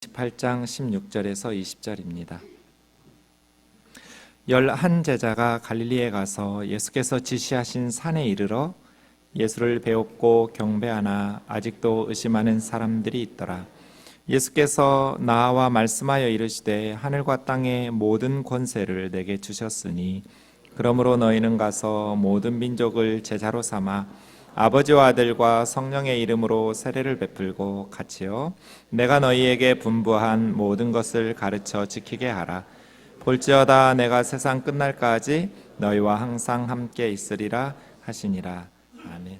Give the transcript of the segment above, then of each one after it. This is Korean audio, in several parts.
18장 16절에서 20절입니다. 11 제자가 갈릴리에 가서 예수께서 지시하신 산에 이르러 예수를 배웁고 경배하나 아직도 의심하는 사람들이 있더라. 예수께서 나와 말씀하여 이르시되 하늘과 땅의 모든 권세를 내게 주셨으니 그러므로 너희는 가서 모든 민족을 제자로 삼아 아버지와 아들과 성령의 이름으로 세례를 베풀고 같이요 내가 너희에게 분부한 모든 것을 가르쳐 지키게 하라. 볼지어다 내가 세상 끝날까지 너희와 항상 함께 있으리라 하시니라. 아멘.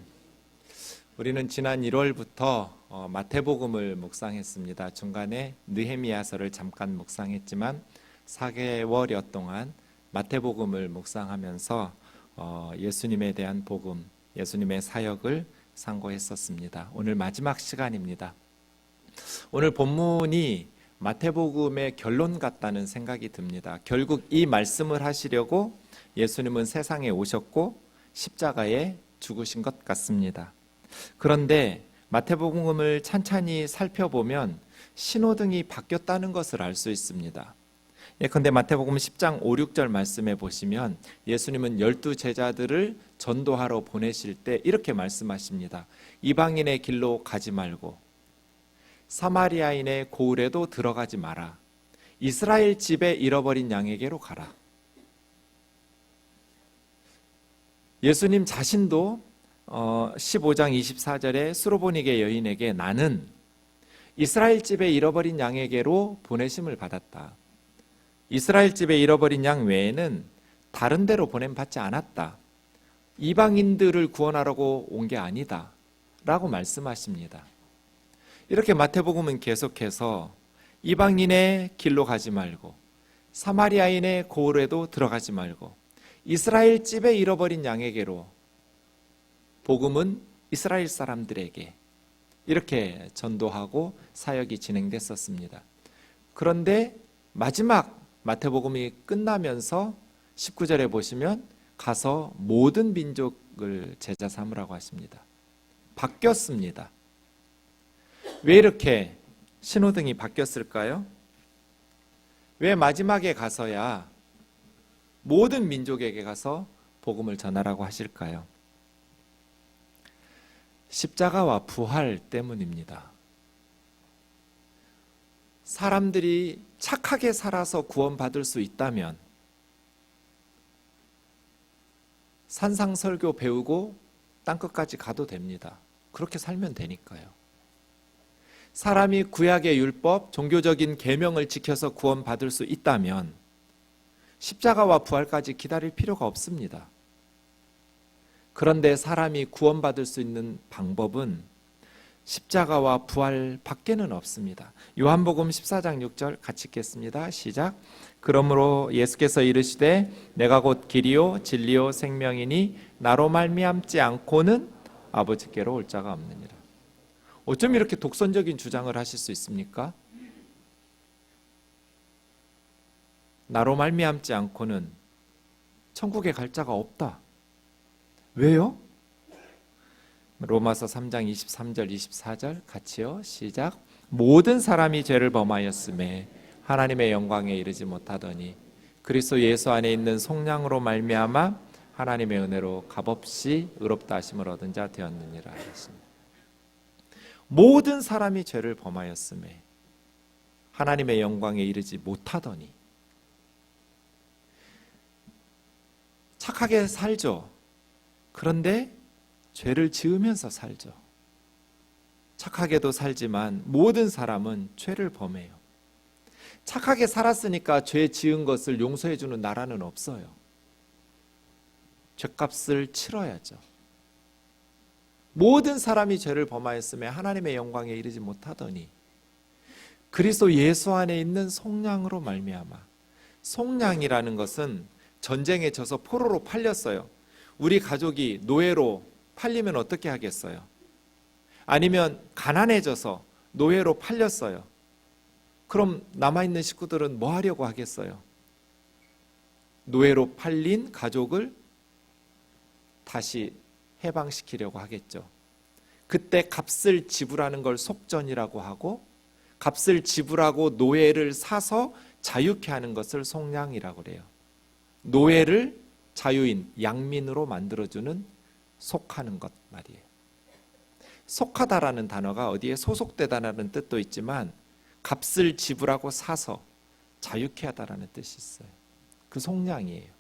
우리는 지난 1월부터 마태복음을 묵상했습니다. 중간에 느헤미야서를 잠깐 묵상했지만 4개월여 동안 마태복음을 묵상하면서 예수님에 대한 복음, 예수님의 사역을 상고했었습니다. 오늘 마지막 시간입니다. 오늘 본문이 마태복음의 결론 같다는 생각이 듭니다. 결국 이 말씀을 하시려고 예수님은 세상에 오셨고 십자가에 죽으신 것 같습니다. 그런데 마태복음을 찬찬히 살펴보면 신호등이 바뀌었다는 것을 알 수 있습니다. 예컨대 마태복음 10장 5, 6절 말씀에 보시면 예수님은 12 제자들을 전도하러 보내실 때 이렇게 말씀하십니다. 이방인의 길로 가지 말고 사마리아인의 고을에도 들어가지 마라. 이스라엘 집에 잃어버린 양에게로 가라. 예수님 자신도 15장 24절에 수로보니게 여인에게 나는 이스라엘 집에 잃어버린 양에게로 보내심을 받았다. 이스라엘 집에 잃어버린 양 외에는 다른 데로 보냄받지 않았다. 이방인들을 구원하려고 온 게 아니다 라고 말씀하십니다. 이렇게 마태복음은 계속해서 이방인의 길로 가지 말고 사마리아인의 고을에도 들어가지 말고 이스라엘 집에 잃어버린 양에게로, 복음은 이스라엘 사람들에게 이렇게 전도하고 사역이 진행됐었습니다. 그런데 마지막 마태복음이 끝나면서 19절에 보시면 가서 모든 민족을 제자 삼으라고 하십니다. 바뀌었습니다. 왜 이렇게 신호등이 바뀌었을까요? 왜 마지막에 가서야 모든 민족에게 가서 복음을 전하라고 하실까요? 십자가와 부활 때문입니다. 사람들이 착하게 살아서 구원받을 수 있다면 산상설교 배우고 땅끝까지 가도 됩니다. 그렇게 살면 되니까요. 사람이 구약의 율법, 종교적인 계명을 지켜서 구원받을 수 있다면 십자가와 부활까지 기다릴 필요가 없습니다. 그런데 사람이 구원받을 수 있는 방법은 십자가와 부활 밖에는 없습니다. 요한복음 14장 6절 같이 읽겠습니다. 시작. 그러므로 예수께서 이르시되 내가 곧 길이요 진리요 생명이니 나로 말미암지 않고는 아버지께로 올 자가 없느니라. 어쩜 이렇게 독선적인 주장을 하실 수 있습니까? 나로 말미암지 않고는 천국에 갈 자가 없다. 왜요? 로마서 3장 23절 24절 같이요. 시작. 모든 사람이 죄를 범하였음에 하나님의 영광에 이르지 못하더니 그리스도 예수 안에 있는 속량으로 말미암아 하나님의 은혜로 값없이 의롭다 하심을 얻은 자 되었느니라 하셨습니다. 모든 사람이 죄를 범하였음에 하나님의 영광에 이르지 못하더니, 착하게 살죠. 그런데 죄를 지으면서 살죠. 착하게도 살지만 모든 사람은 죄를 범해요. 착하게 살았으니까 죄 지은 것을 용서해 주는 나라는 없어요. 죄값을 치러야죠. 모든 사람이 죄를 범하였음에 하나님의 영광에 이르지 못하더니 그리스도 예수 안에 있는 속량으로 말미암아. 속량이라는 것은 전쟁에 져서 포로로 팔렸어요. 우리 가족이 노예로 팔리면 어떻게 하겠어요? 아니면 가난해져서 노예로 팔렸어요. 그럼 남아있는 식구들은 뭐 하려고 하겠어요? 노예로 팔린 가족을 다시 해방시키려고 하겠죠. 그때 값을 지불하는 걸 속전이라고 하고 값을 지불하고 노예를 사서 자유케 하는 것을 속량이라고 그래요. 노예를 자유인, 양민으로 만들어주는 속하는 것 말이에요. 속하다라는 단어가 어디에 소속되다라는 뜻도 있지만 값을 지불하고 사서 자유케 하다라는 뜻이 있어요. 그 속량이에요.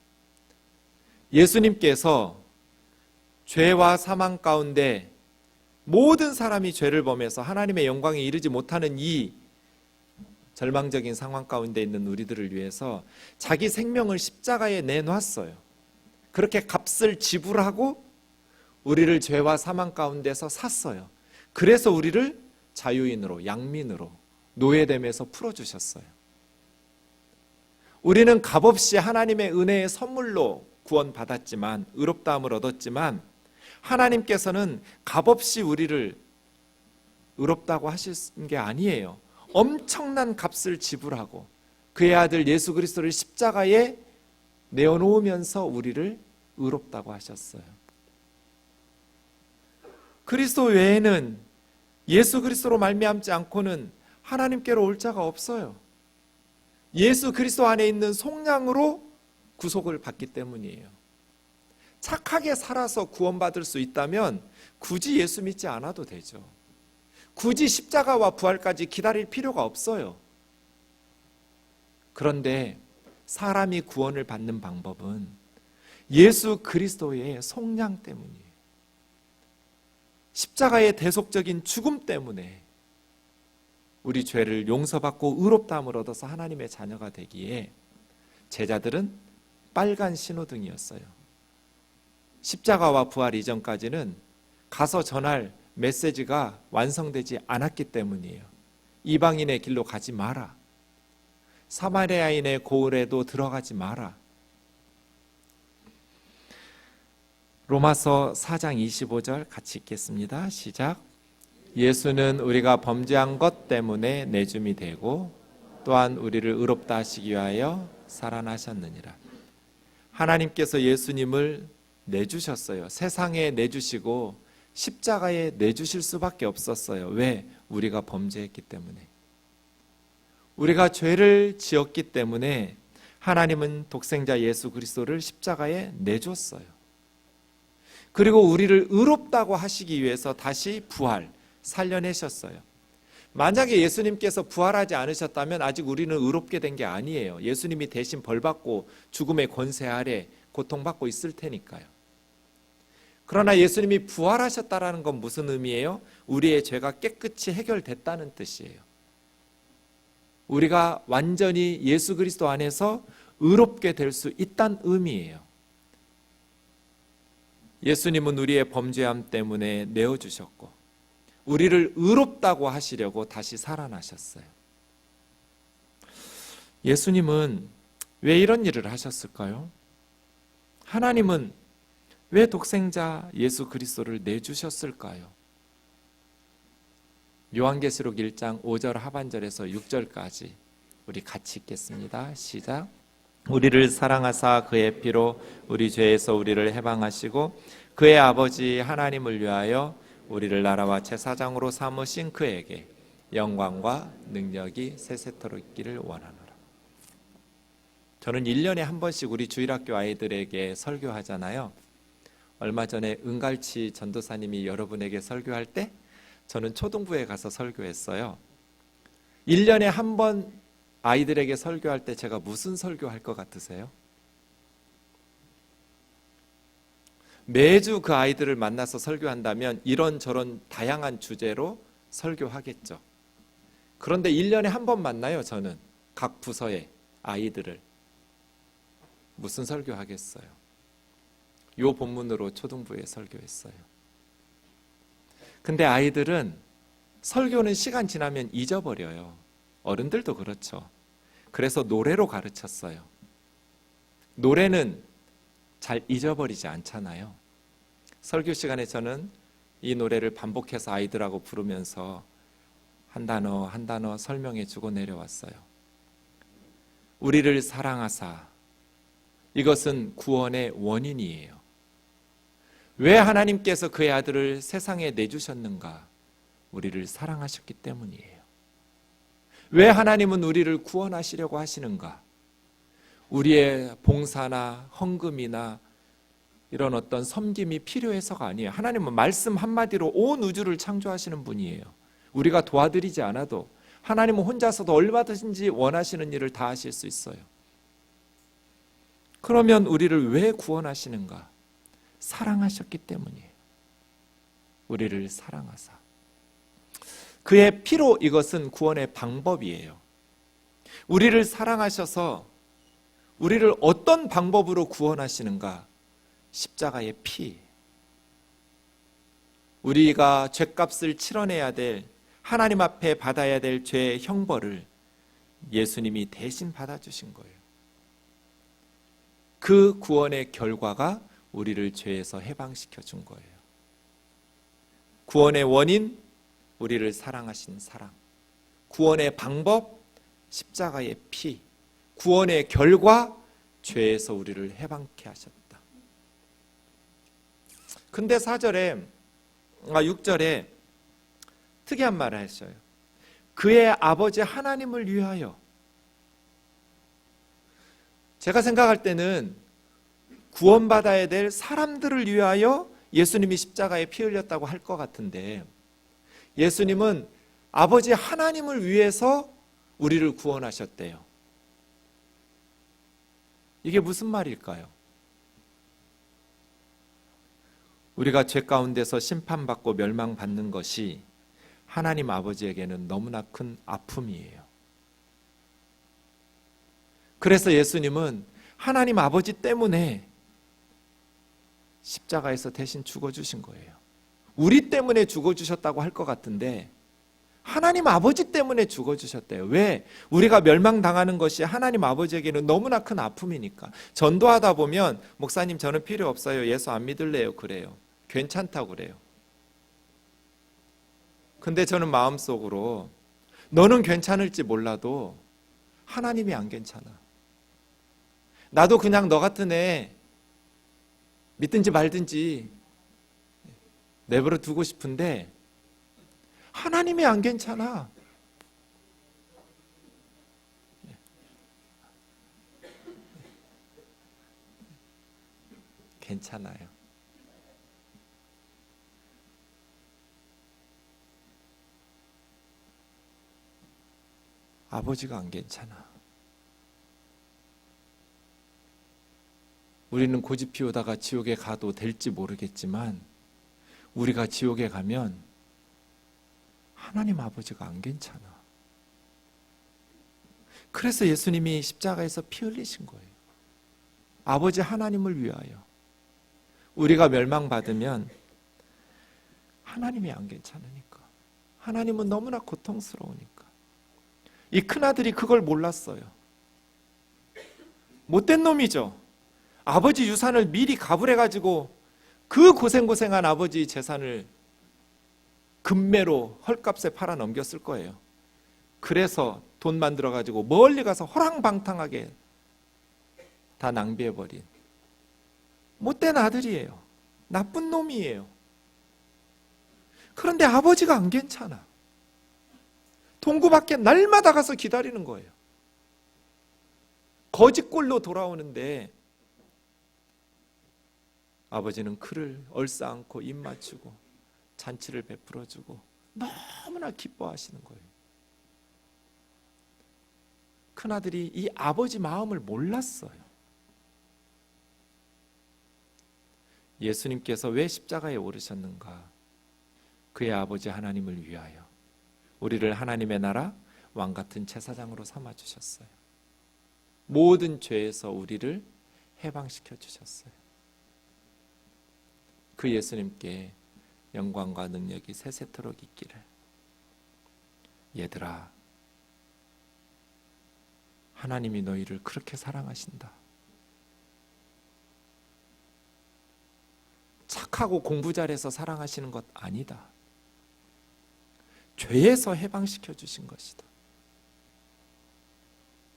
예수님께서 죄와 사망 가운데 모든 사람이 죄를 범해서 하나님의 영광에 이르지 못하는 이 절망적인 상황 가운데 있는 우리들을 위해서 자기 생명을 십자가에 내놨어요. 그렇게 값을 지불하고 우리를 죄와 사망 가운데서 샀어요. 그래서 우리를 자유인으로, 양민으로, 노예됨에서 풀어주셨어요. 우리는 값없이 하나님의 은혜의 선물로 구원받았지만, 의롭다함을 얻었지만 하나님께서는 값없이 우리를 의롭다고 하신 게 아니에요. 엄청난 값을 지불하고 그의 아들 예수 그리스도를 십자가에 내어놓으면서 우리를 의롭다고 하셨어요. 그리스도 외에는, 예수 그리스도로 말미암지 않고는 하나님께로 올 자가 없어요. 예수 그리스도 안에 있는 속량으로 구속을 받기 때문이에요. 착하게 살아서 구원받을 수 있다면 굳이 예수 믿지 않아도 되죠. 굳이 십자가와 부활까지 기다릴 필요가 없어요. 그런데 사람이 구원을 받는 방법은 예수 그리스도의 속량 때문이에요. 십자가의 대속적인 죽음 때문에 우리 죄를 용서받고 의롭다함을 얻어서 하나님의 자녀가 되기에 제자들은 빨간 신호등이었어요. 십자가와 부활 이전까지는 가서 전할 메시지가 완성되지 않았기 때문이에요. 이방인의 길로 가지 마라. 사마리아인의 고을에도 들어가지 마라. 로마서 4장 25절 같이 읽겠습니다. 시작. 예수는 우리가 범죄한 것 때문에 내줌이 되고 또한 우리를 의롭다 하시기 위하여 살아나셨느니라. 하나님께서 예수님을 내주셨어요. 세상에 내주시고 십자가에 내주실 수밖에 없었어요. 왜? 우리가 범죄했기 때문에. 우리가 죄를 지었기 때문에 하나님은 독생자 예수 그리스도를 십자가에 내줬어요. 그리고 우리를 의롭다고 하시기 위해서 다시 부활, 살려내셨어요. 만약에 예수님께서 부활하지 않으셨다면 아직 우리는 의롭게 된 게 아니에요. 예수님이 대신 벌받고 죽음의 권세 아래 고통받고 있을 테니까요. 그러나 예수님이 부활하셨다는 건 무슨 의미예요? 우리의 죄가 깨끗이 해결됐다는 뜻이에요. 우리가 완전히 예수 그리스도 안에서 의롭게 될 수 있다는 의미예요. 예수님은 우리의 범죄함 때문에 내어주셨고 우리를 의롭다고 하시려고 다시 살아나셨어요. 예수님은 왜 이런 일을 하셨을까요? 하나님은 왜 독생자 예수 그리스도를 내주셨을까요? 요한계시록 1장 5절 하반절에서 6절까지 우리 같이 읽겠습니다. 시작. 우리를 사랑하사 그의 피로 우리 죄에서 우리를 해방하시고 그의 아버지 하나님을 위하여 우리를 나라와 제사장으로 삼으신 그에게 영광과 능력이 세세토록 있기를 원하노라. 저는 1년에 한 번씩 우리 주일학교 아이들에게 설교하잖아요. 얼마 전에 은갈치 전도사님이 여러분에게 설교할 때 저는 초등부에 가서 설교했어요. 1년에 한 번 아이들에게 설교할 때 제가 무슨 설교할 것 같으세요? 매주 그 아이들을 만나서 설교한다면 이런저런 다양한 주제로 설교하겠죠. 그런데 1년에 한 번 만나요. 저는 각 부서의 아이들을. 무슨 설교하겠어요? 요 본문으로 초등부에 설교했어요. 근데 아이들은 설교는 시간 지나면 잊어버려요. 어른들도 그렇죠. 그래서 노래로 가르쳤어요. 노래는 잘 잊어버리지 않잖아요. 설교 시간에 저는 이 노래를 반복해서 아이들하고 부르면서 한 단어 한 단어 설명해 주고 내려왔어요. 우리를 사랑하사, 이것은 구원의 원인이에요. 왜 하나님께서 그의 아들을 세상에 내주셨는가? 우리를 사랑하셨기 때문이에요. 왜 하나님은 우리를 구원하시려고 하시는가? 우리의 봉사나 헌금이나 이런 어떤 섬김이 필요해서가 아니에요. 하나님은 말씀 한마디로 온 우주를 창조하시는 분이에요. 우리가 도와드리지 않아도 하나님은 혼자서도 얼마든지 원하시는 일을 다 하실 수 있어요. 그러면 우리를 왜 구원하시는가? 사랑하셨기 때문이에요. 우리를 사랑하사. 그의 피로 이것은 구원의 방법이에요. 우리를 사랑하셔서 우리를 어떤 방법으로 구원하시는가? 십자가의 피. 우리가 죗값을 치러내야 될, 하나님 앞에 받아야 될 죄의 형벌을 예수님이 대신 받아주신 거예요. 그 구원의 결과가 우리를 죄에서 해방시켜 준 거예요. 구원의 원인, 우리를 사랑하신 사랑. 구원의 방법, 십자가의 피. 구원의 결과, 죄에서 우리를 해방케 하셨다. 근데 6절에 특이한 말을 했어요. 그의 아버지 하나님을 위하여. 제가 생각할 때는 구원받아야 될 사람들을 위하여 예수님이 십자가에 피 흘렸다고 할 것 같은데, 예수님은 아버지 하나님을 위해서 우리를 구원하셨대요. 이게 무슨 말일까요? 우리가 죄 가운데서 심판받고 멸망받는 것이 하나님 아버지에게는 너무나 큰 아픔이에요. 그래서 예수님은 하나님 아버지 때문에 십자가에서 대신 죽어주신 거예요. 우리 때문에 죽어주셨다고 할 것 같은데 하나님 아버지 때문에 죽어주셨대요. 왜? 우리가 멸망당하는 것이 하나님 아버지에게는 너무나 큰 아픔이니까. 전도하다 보면 목사님 저는 필요 없어요. 예수 안 믿을래요. 그래요. 괜찮다고 그래요. 근데 저는 마음속으로 너는 괜찮을지 몰라도 하나님이 안 괜찮아. 나도 그냥 너 같은 애 믿든지 말든지 내버려 두고 싶은데 하나님이 안 괜찮아. 괜찮아요. 아버지가 안 괜찮아. 우리는 고집 피우다가 지옥에 가도 될지 모르겠지만 우리가 지옥에 가면 하나님 아버지가 안 괜찮아. 그래서 예수님이 십자가에서 피 흘리신 거예요. 아버지 하나님을 위하여. 우리가 멸망받으면 하나님이 안 괜찮으니까. 하나님은 너무나 고통스러우니까. 이 큰아들이 그걸 몰랐어요. 못된 놈이죠. 아버지 유산을 미리 가불해가지고 그 고생고생한 아버지 재산을 금매로 헐값에 팔아 넘겼을 거예요. 그래서 돈 만들어가지고 멀리 가서 호랑방탕하게 다 낭비해버린 못된 아들이에요. 나쁜 놈이에요. 그런데 아버지가 안 괜찮아. 동구 밖에 날마다 가서 기다리는 거예요. 거짓골로 돌아오는데 아버지는 그를 얼싸안고 입 맞추고 잔치를 베풀어주고 너무나 기뻐하시는 거예요. 큰아들이 이 아버지 마음을 몰랐어요. 예수님께서 왜 십자가에 오르셨는가? 그의 아버지 하나님을 위하여 우리를 하나님의 나라 왕같은 제사장으로 삼아주셨어요. 모든 죄에서 우리를 해방시켜 주셨어요. 그 예수님께 영광과 능력이 세세토록 있기를. 얘들아, 하나님이 너희를 그렇게 사랑하신다. 착하고 공부 잘해서 사랑하시는 것 아니다. 죄에서 해방시켜 주신 것이다.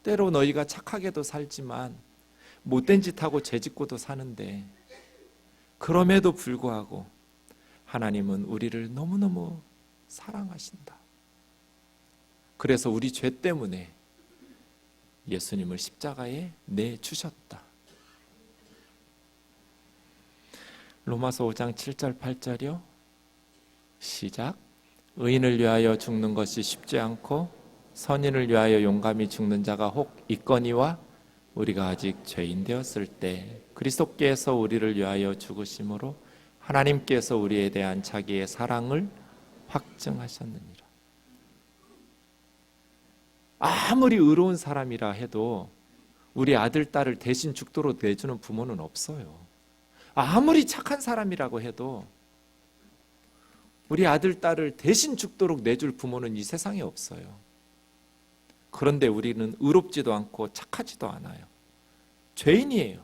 때로 너희가 착하게도 살지만 못된 짓 하고 죄 짓고도 사는데 그럼에도 불구하고 하나님은 우리를 너무너무 사랑하신다. 그래서 우리 죄 때문에 예수님을 십자가에 내주셨다. 로마서 5장 7절 8절이요. 시작. 의인을 위하여 죽는 것이 쉽지 않고 선인을 위하여 용감히 죽는 자가 혹 있거니와 우리가 아직 죄인 되었을 때 그리스도께서 우리를 위하여 죽으심으로 하나님께서 우리에 대한 자기의 사랑을 확증하셨느니라. 아무리 의로운 사람이라 해도 우리 아들, 딸을 대신 죽도록 내주는 부모는 없어요. 아무리 착한 사람이라고 해도 우리 아들, 딸을 대신 죽도록 내줄 부모는 이 세상에 없어요. 그런데 우리는 의롭지도 않고 착하지도 않아요. 죄인이에요.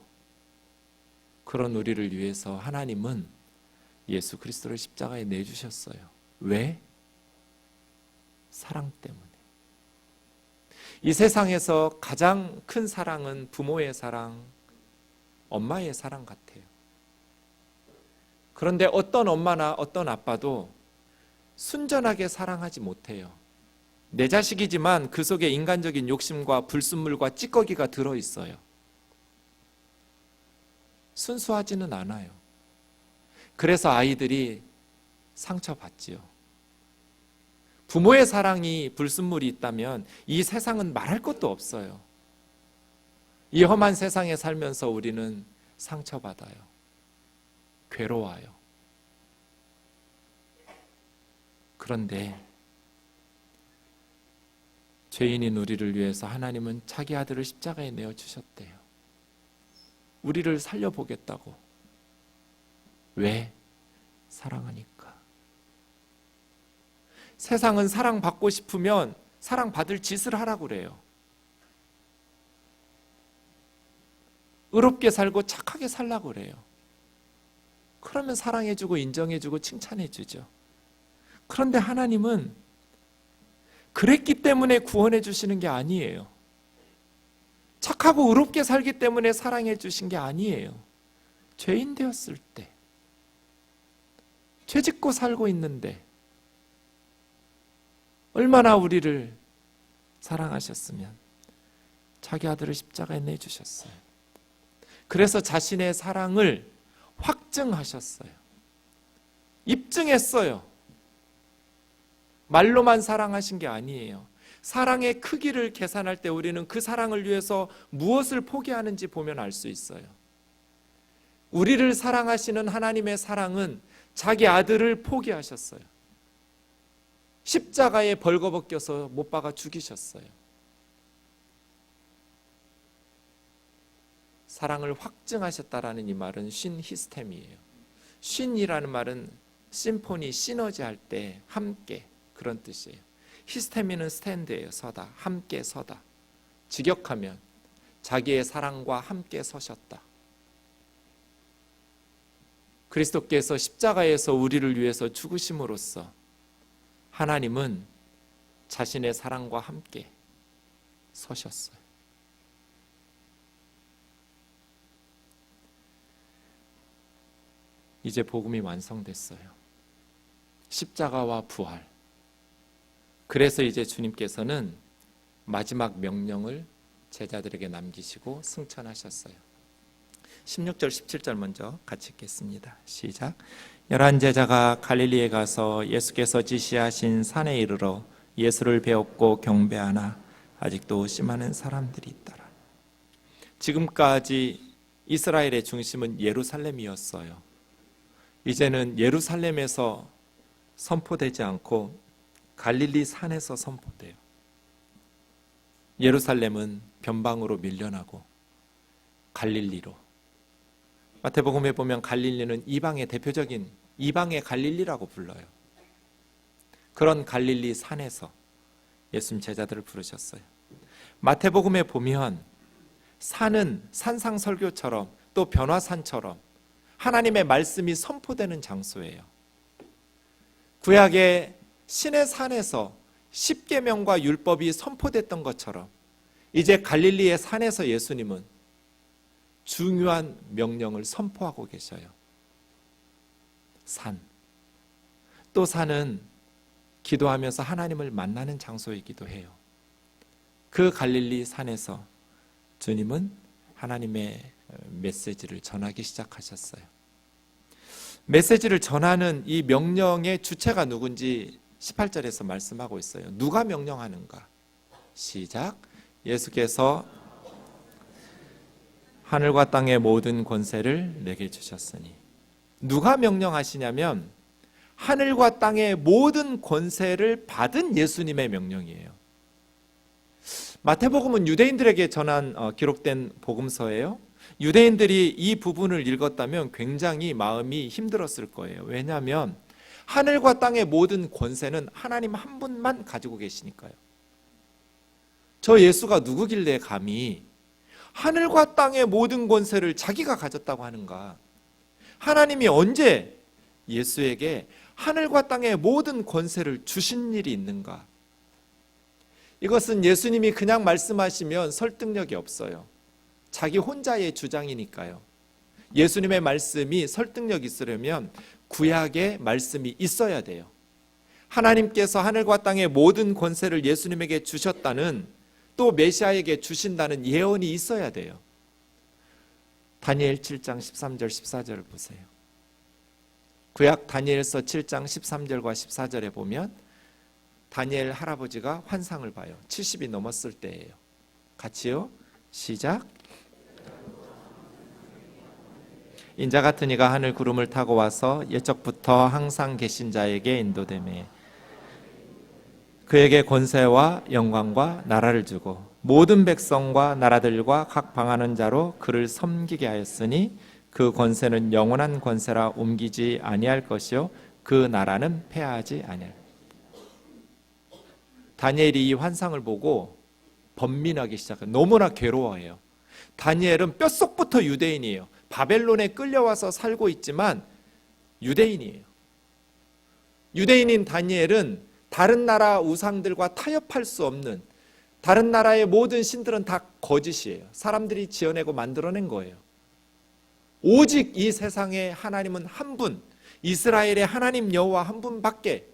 그런 우리를 위해서 하나님은 예수 그리스도를 십자가에 내주셨어요. 왜? 사랑 때문에. 이 세상에서 가장 큰 사랑은 부모의 사랑, 엄마의 사랑 같아요. 그런데 어떤 엄마나 어떤 아빠도 순전하게 사랑하지 못해요. 내 자식이지만 그 속에 인간적인 욕심과 불순물과 찌꺼기가 들어있어요. 순수하지는 않아요. 그래서 아이들이 상처받지요. 부모의 사랑이 불순물이 있다면 이 세상은 말할 것도 없어요. 이 험한 세상에 살면서 우리는 상처받아요. 괴로워요. 그런데 죄인인 우리를 위해서 하나님은 자기 아들을 십자가에 내어주셨대요. 우리를 살려보겠다고. 왜? 사랑하니까. 세상은 사랑받고 싶으면 사랑받을 짓을 하라고 그래요. 의롭게 살고 착하게 살라고 그래요. 그러면 사랑해주고 인정해주고 칭찬해주죠. 그런데 하나님은 그랬기 때문에 구원해 주시는 게 아니에요. 착하고 의롭게 살기 때문에 사랑해 주신 게 아니에요. 죄인 되었을 때, 죄 짓고 살고 있는데 얼마나 우리를 사랑하셨으면 자기 아들을 십자가에 내주셨어요. 그래서 자신의 사랑을 확증하셨어요. 입증했어요. 말로만 사랑하신 게 아니에요. 사랑의 크기를 계산할 때 우리는 그 사랑을 위해서 무엇을 포기하는지 보면 알 수 있어요. 우리를 사랑하시는 하나님의 사랑은 자기 아들을 포기하셨어요. 십자가에 벌거벗겨서 못 박아 죽이셨어요. 사랑을 확증하셨다라는 이 말은 신히스템이에요. 신이라는 말은 심포니, 시너지 할 때 함께, 그런 뜻이에요. 히스테미는 스탠드예요. 서다, 함께 서다. 직역하면 자기의 사랑과 함께 서셨다. 그리스도께서 십자가에서 우리를 위해서 죽으심으로써 하나님은 자신의 사랑과 함께 서셨어요. 이제 복음이 완성됐어요. 십자가와 부활. 그래서 이제 주님께서는 마지막 명령을 제자들에게 남기시고 승천하셨어요. 16절 17절 먼저 같이 읽겠습니다. 시작. 11 제자가 갈릴리에 가서 예수께서 지시하신 산에 이르러 예수를 배웠고 경배하나 아직도 의심하는 사람들이 있더라. 지금까지 이스라엘의 중심은 예루살렘이었어요. 이제는 예루살렘에서 선포되지 않고 갈릴리 산에서 선포돼요. 예루살렘은 변방으로 밀려나고 갈릴리로, 마태복음에 보면 갈릴리는 이방의 대표적인 이방의 갈릴리라고 불러요. 그런 갈릴리 산에서 예수님 제자들을 부르셨어요. 마태복음에 보면 산은 산상설교처럼 또 변화산처럼 하나님의 말씀이 선포되는 장소예요. 구약의 신의 산에서 십계명과 율법이 선포됐던 것처럼 이제 갈릴리의 산에서 예수님은 중요한 명령을 선포하고 계셔요. 산. 또 산은 기도하면서 하나님을 만나는 장소이기도 해요. 그 갈릴리 산에서 주님은 하나님의 메시지를 전하기 시작하셨어요. 메시지를 전하는 이 명령의 주체가 누군지 18절에서 말씀하고 있어요. 누가 명령하는가? 시작. 예수께서 하늘과 땅의 모든 권세를 내게 주셨으니. 누가 명령하시냐면 하늘과 땅의 모든 권세를 받은 예수님의 명령이에요. 마태복음은 유대인들에게 전한 기록된 복음서예요. 유대인들이 이 부분을 읽었다면 굉장히 마음이 힘들었을 거예요. 왜냐하면 하늘과 땅의 모든 권세는 하나님 한 분만 가지고 계시니까요. 저 예수가 누구길래 감히 하늘과 땅의 모든 권세를 자기가 가졌다고 하는가? 하나님이 언제 예수에게 하늘과 땅의 모든 권세를 주신 일이 있는가? 이것은 예수님이 그냥 말씀하시면 설득력이 없어요. 자기 혼자의 주장이니까요. 예수님의 말씀이 설득력 있으려면 구약의 말씀이 있어야 돼요. 하나님께서 하늘과 땅의 모든 권세를 예수님에게 주셨다는, 또 메시아에게 주신다는 예언이 있어야 돼요. 다니엘 7장 13절 14절을 보세요. 구약 다니엘서 7장 13절과 14절에 보면 다니엘 할아버지가 환상을 봐요. 70이 넘었을 때예요. 같이요. 시작. 인자 같은 이가 하늘 구름을 타고 와서 옛적부터 항상 계신 자에게 인도되매 그에게 권세와 영광과 나라를 주고 모든 백성과 나라들과 각 방하는 자로 그를 섬기게 하였으니 그 권세는 영원한 권세라 옮기지 아니할 것이요 그 나라는 패하지 아니할. 다니엘이 이 환상을 보고 번민하기 시작해요. 너무나 괴로워해요. 다니엘은 뼛속부터 유대인이에요. 바벨론에 끌려와서 살고 있지만 유대인이에요. 유대인인 다니엘은 다른 나라 우상들과 타협할 수 없는, 다른 나라의 모든 신들은 다 거짓이에요. 사람들이 지어내고 만들어낸 거예요. 오직 이 세상에 하나님은 한 분, 이스라엘의 하나님 여호와 한 분밖에.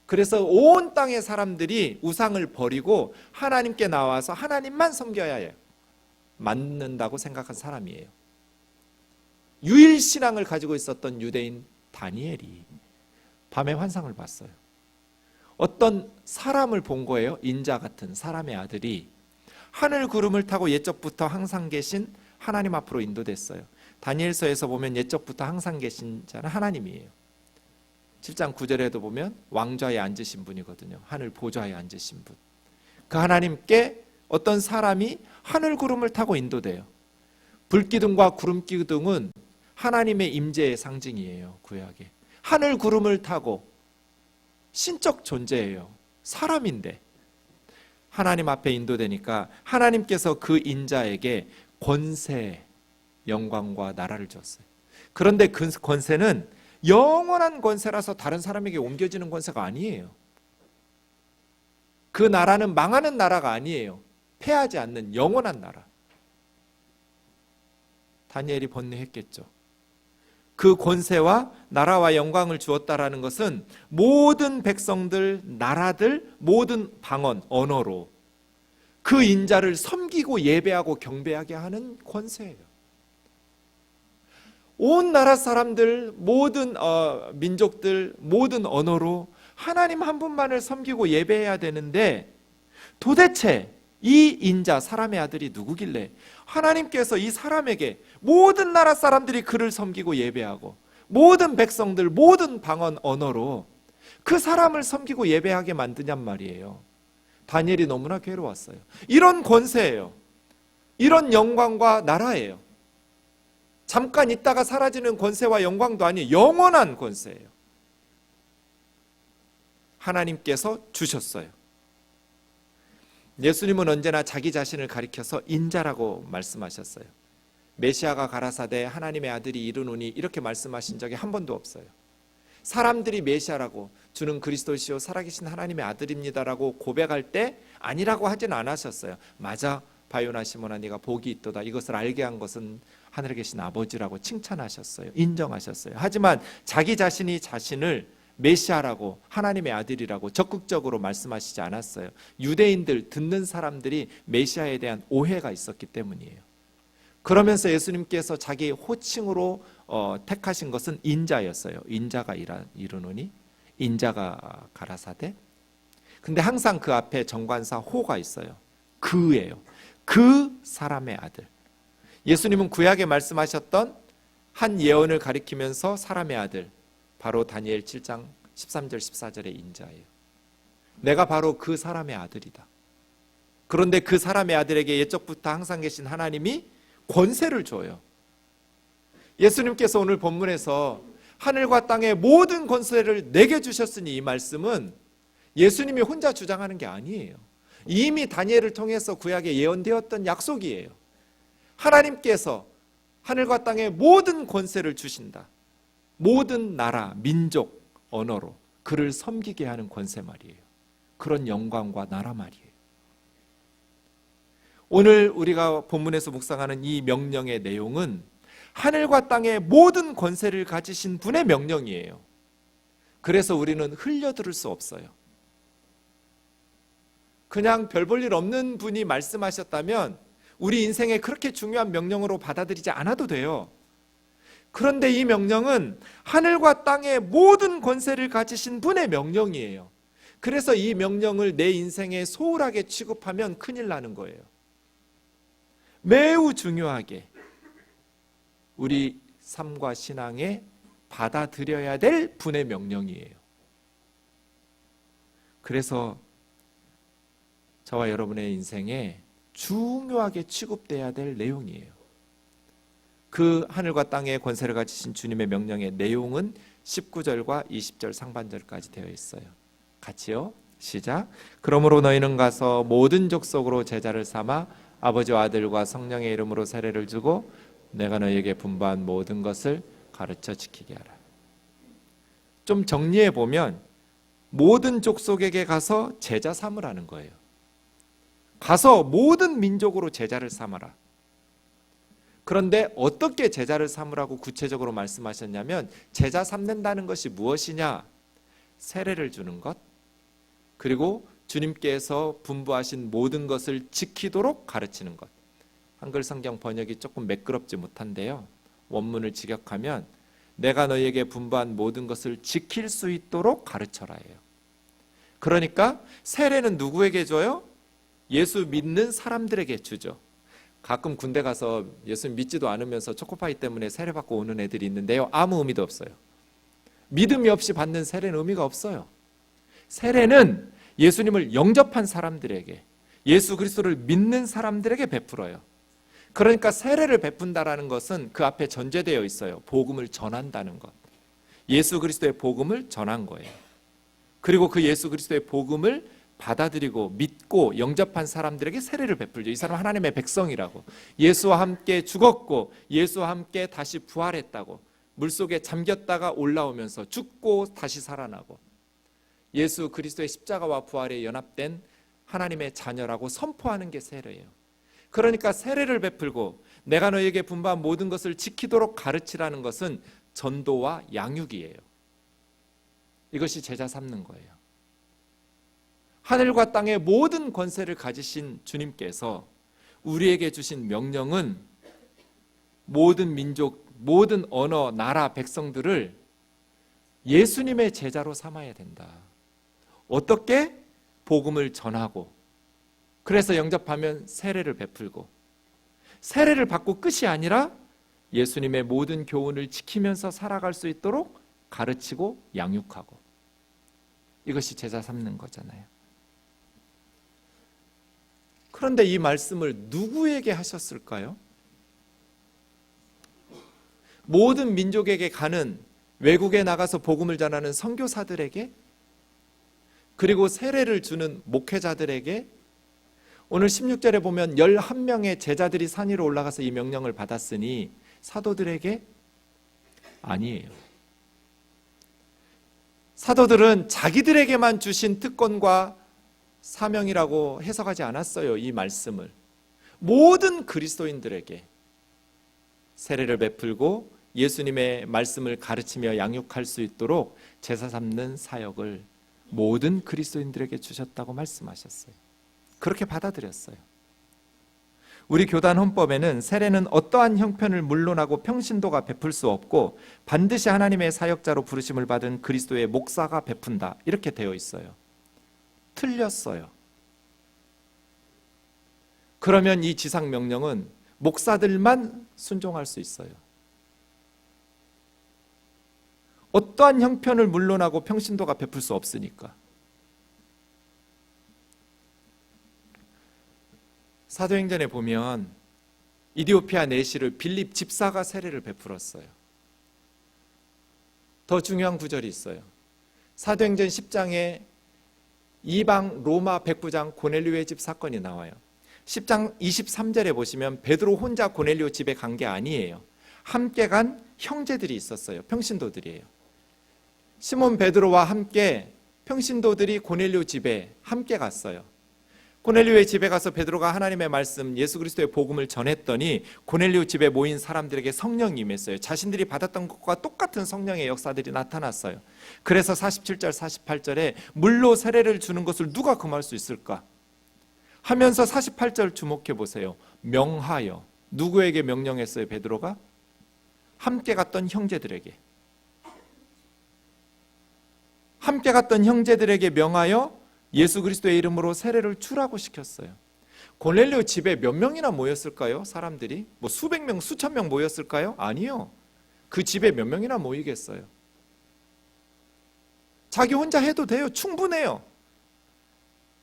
그래서 온 땅의 사람들이 우상을 버리고 하나님께 나와서 하나님만 섬겨야 해요. 맞는다고 생각한 사람이에요. 유일신앙을 가지고 있었던 유대인 다니엘이 밤에 환상을 봤어요. 어떤 사람을 본 거예요. 인자 같은 사람의 아들이 하늘 구름을 타고 옛적부터 항상 계신 하나님 앞으로 인도됐어요. 다니엘서에서 보면 옛적부터 항상 계신 자는 하나님이에요. 7장 9절에도 보면 왕좌에 앉으신 분이거든요. 하늘 보좌에 앉으신 분. 그 하나님께 어떤 사람이 하늘 구름을 타고 인도돼요. 불기둥과 구름기둥은 하나님의 임재의 상징이에요. 구약에. 하늘 구름을 타고 신적 존재예요. 사람인데 하나님 앞에 인도되니까 하나님께서 그 인자에게 권세, 영광과 나라를 줬어요. 그런데 그 권세는 영원한 권세라서 다른 사람에게 옮겨지는 권세가 아니에요. 그 나라는 망하는 나라가 아니에요. 패하지 않는 영원한 나라. 다니엘이 번뇌했겠죠. 그 권세와 나라와 영광을 주었다라는 것은 모든 백성들, 나라들, 모든 방언, 언어로 그 인자를 섬기고 예배하고 경배하게 하는 권세예요. 온 나라 사람들, 모든 민족들, 모든 언어로 하나님 한 분만을 섬기고 예배해야 되는데 도대체 이 인자, 사람의 아들이 누구길래 하나님께서 이 사람에게 모든 나라 사람들이 그를 섬기고 예배하고 모든 백성들, 모든 방언, 언어로 그 사람을 섬기고 예배하게 만드냔 말이에요. 다니엘이 너무나 괴로웠어요. 이런 권세예요. 이런 영광과 나라예요. 잠깐 있다가 사라지는 권세와 영광도 아니에요. 영원한 권세예요. 하나님께서 주셨어요. 예수님은 언제나 자기 자신을 가리켜서 인자라고 말씀하셨어요. 메시아가 가라사대 하나님의 아들이 이르노니 이렇게 말씀하신 적이 한 번도 없어요. 사람들이 메시아라고 주는 그리스도시요 살아계신 하나님의 아들입니다라고 고백할 때 아니라고 하진 않으셨어요. 맞아, 바요나 시몬아 네가 복이 있도다. 이것을 알게 한 것은 하늘에 계신 아버지라고 칭찬하셨어요. 인정하셨어요. 하지만 자기 자신이 자신을 메시아라고 하나님의 아들이라고 적극적으로 말씀하시지 않았어요. 유대인들 듣는 사람들이 메시아에 대한 오해가 있었기 때문이에요. 그러면서 예수님께서 자기 호칭으로 택하신 것은 인자였어요. 인자가 이르노니 인자가 가라사대. 근데 항상 그 앞에 정관사 호가 있어요. 그예요. 그 사람의 아들. 예수님은 구약에 말씀하셨던 한 예언을 가리키면서 사람의 아들, 바로 다니엘 7장 13절 14절의 인자예요. 내가 바로 그 사람의 아들이다. 그런데 그 사람의 아들에게 옛적부터 항상 계신 하나님이 권세를 줘요. 예수님께서 오늘 본문에서 하늘과 땅의 모든 권세를 내게 주셨으니, 이 말씀은 예수님이 혼자 주장하는 게 아니에요. 이미 다니엘을 통해서 구약에 예언되었던 약속이에요. 하나님께서 하늘과 땅의 모든 권세를 주신다. 모든 나라, 민족, 언어로 그를 섬기게 하는 권세 말이에요. 그런 영광과 나라 말이에요. 오늘 우리가 본문에서 묵상하는 이 명령의 내용은 하늘과 땅의 모든 권세를 가지신 분의 명령이에요. 그래서 우리는 흘려들을 수 없어요. 그냥 별 볼 일 없는 분이 말씀하셨다면 우리 인생에 그렇게 중요한 명령으로 받아들이지 않아도 돼요. 그런데 이 명령은 하늘과 땅의 모든 권세를 가지신 분의 명령이에요. 그래서 이 명령을 내 인생에 소홀하게 취급하면 큰일 나는 거예요. 매우 중요하게 우리 삶과 신앙에 받아들여야 될 분의 명령이에요. 그래서 저와 여러분의 인생에 중요하게 취급돼야 될 내용이에요. 그 하늘과 땅의 권세를 가지신 주님의 명령의 내용은 19절과 20절 상반절까지 되어 있어요. 같이요. 시작. 그러므로 너희는 가서 모든 족속으로 제자를 삼아 아버지와 아들과 성령의 이름으로 세례를 주고 내가 너희에게 분부한 모든 것을 가르쳐 지키게 하라. 좀 정리해 보면 모든 족속에게 가서 제자 삼으라는 거예요. 가서 모든 민족으로 제자를 삼아라. 그런데 어떻게 제자를 삼으라고 구체적으로 말씀하셨냐면, 제자 삼는다는 것이 무엇이냐? 세례를 주는 것, 그리고 주님께서 분부하신 모든 것을 지키도록 가르치는 것. 한글 성경 번역이 조금 매끄럽지 못한데요, 원문을 직역하면 내가 너희에게 분부한 모든 것을 지킬 수 있도록 가르쳐라예요. 그러니까 세례는 누구에게 줘요? 예수 믿는 사람들에게 주죠. 가끔 군대 가서 예수 믿지도 않으면서 초코파이 때문에 세례받고 오는 애들이 있는데요, 아무 의미도 없어요. 믿음이 없이 받는 세례는 의미가 없어요. 세례는 예수님을 영접한 사람들에게, 예수 그리스도를 믿는 사람들에게 베풀어요. 그러니까 세례를 베푼다라는 것은 그 앞에 전제되어 있어요. 복음을 전한다는 것. 예수 그리스도의 복음을 전한 거예요. 그리고 그 예수 그리스도의 복음을 받아들이고 믿고 영접한 사람들에게 세례를 베풀죠. 이 사람 하나님의 백성이라고, 예수와 함께 죽었고 예수와 함께 다시 부활했다고, 물속에 잠겼다가 올라오면서 죽고 다시 살아나고 예수 그리스도의 십자가와 부활에 연합된 하나님의 자녀라고 선포하는 게 세례예요. 그러니까 세례를 베풀고 내가 너에게 분부한 모든 것을 지키도록 가르치라는 것은 전도와 양육이에요. 이것이 제자 삼는 거예요. 하늘과 땅의 모든 권세를 가지신 주님께서 우리에게 주신 명령은 모든 민족, 모든 언어, 나라, 백성들을 예수님의 제자로 삼아야 된다. 어떻게? 복음을 전하고, 그래서 영접하면 세례를 베풀고, 세례를 받고 끝이 아니라 예수님의 모든 교훈을 지키면서 살아갈 수 있도록 가르치고 양육하고, 이것이 제자 삼는 거잖아요. 그런데 이 말씀을 누구에게 하셨을까요? 모든 민족에게 가는, 외국에 나가서 복음을 전하는 선교사들에게, 그리고 세례를 주는 목회자들에게, 오늘 16절에 보면 11명의 제자들이 산 위로 올라가서 이 명령을 받았으니 사도들에게 아니에요. 사도들은 자기들에게만 주신 특권과 사명이라고 해석하지 않았어요. 이 말씀을 모든 그리스도인들에게 세례를 베풀고 예수님의 말씀을 가르치며 양육할 수 있도록 제사 삼는 사역을 모든 그리스도인들에게 주셨다고 말씀하셨어요. 그렇게 받아들였어요. 우리 교단 헌법에는 세례는 어떠한 형편을 물론하고 평신도가 베풀 수 없고 반드시 하나님의 사역자로 부르심을 받은 그리스도의 목사가 베푼다, 이렇게 되어 있어요. 틀렸어요. 그러면 이 지상명령은 목사들만 순종할 수 있어요. 어떠한 형편을 물론하고 평신도가 베풀 수 없으니까. 사도행전에 보면 이디오피아 내시를 빌립 집사가 세례를 베풀었어요. 더 중요한 구절이 있어요. 사도행전 10장에 이방 로마 백부장 고넬료의 집 사건이 나와요. 10장 23절에 보시면 베드로 혼자 고넬료 집에 간 게 아니에요. 함께 간 형제들이 있었어요. 평신도들이에요. 시몬 베드로와 함께 평신도들이 고넬료 집에 함께 갔어요. 고넬료의 집에 가서 베드로가 하나님의 말씀, 예수 그리스도의 복음을 전했더니 고넬료 집에 모인 사람들에게 성령이 임했어요. 자신들이 받았던 것과 똑같은 성령의 역사들이 나타났어요. 그래서 47절 48절에 물로 세례를 주는 것을 누가 금할 수 있을까 하면서 48절 주목해 보세요. 명하여, 누구에게 명령했어요? 베드로가 함께 갔던 형제들에게, 함께 갔던 형제들에게 명하여 예수 그리스도의 이름으로 세례를 주라고 시켰어요. 고넬료 집에 몇 명이나 모였을까요? 사람들이 뭐 수백 명, 수천 명 모였을까요? 아니요. 그 집에 몇 명이나 모이겠어요? 자기 혼자 해도 돼요. 충분해요.